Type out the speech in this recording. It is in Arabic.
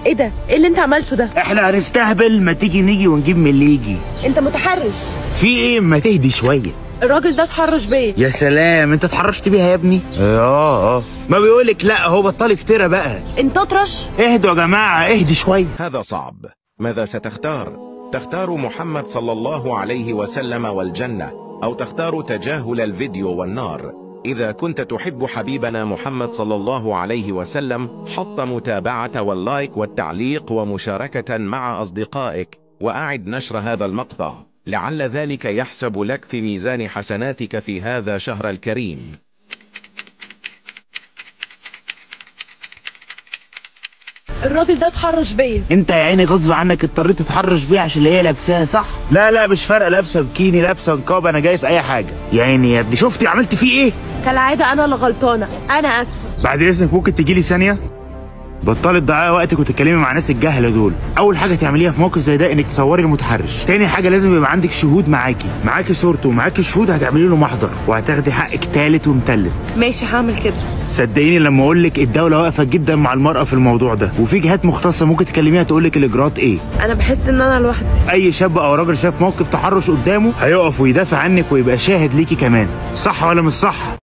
ايه ده؟ ايه اللي انت عملته ده؟ احنا هنستهبل، ما تيجي نيجي ونجيب من اللي يجي. انت متحرش. في ايه؟ ما تهدي شويه. الراجل ده اتحرش بيا. يا سلام، انت اتحرشت بيها يا ابني؟ ما بيقولك لا، هو بطل افترى بقى. انت اطرش. اهدوا يا جماعه، اهدي شويه. هذا صعب. ماذا ستختار؟ تختار محمد صلى الله عليه وسلم والجنة، أو تختار تجاهل الفيديو والنار؟ إذا كنت تحب حبيبنا محمد صلى الله عليه وسلم، حط متابعة واللايك والتعليق ومشاركة مع أصدقائك، وأعد نشر هذا المقطع لعل ذلك يحسب لك في ميزان حسناتك في هذا الشهر الكريم. الراجل ده اتحرش بيا. انت يا عيني غصب عنك اضطريت تتحرش بيها عشان اللي هي لابساها، صح؟ لا مش فارقه، لابسه بكيني لابسه نقاب، انا جاي في اي حاجه. يا عيني يا ابني، شفتي عملت فيه ايه؟ كالعاده انا اللي غلطانه، انا اسفه. بعد اذنك ممكن تجي لي ثانيه؟ بطلي تضيعي وقتك وتتكلمي مع ناس الجهله دول. اول حاجه تعمليها في موقف زي ده انك تصوري المتحرش. تاني حاجه لازم يبقى عندك شهود معاكي صورته ومعاكي شهود، هتعملي له محضر وهتاخدي حقك تالت ومتلت. ماشي هعمل كده. صدقيني لما اقول لك الدوله واقفه جدا مع المراه في الموضوع ده، وفي جهات مختصه ممكن تكلميها تقول لك الاجراءات ايه. انا بحس ان انا لوحدي. اي شاب او راجل شاف موقف تحرش قدامه هيقف ويدافع عنك ويبقى شاهد ليكي كمان، صح ولا مش صح؟